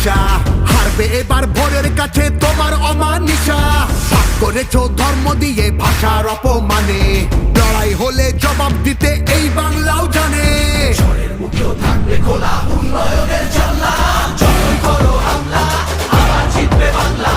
দিশা। হারবে এবার ভোরের কাছে তোমার অমানিসা। ভাগ করেছো ধর্ম দিয়ে ভাষার অপমানে, লড়াই হলে জবাব দিতে এই বাংলাও জানে। ঝড়ের মুখেও থাকবে খোলা উন্নয়নের জানলা, যতই করো হামলা আবার জিতবে বাংলা।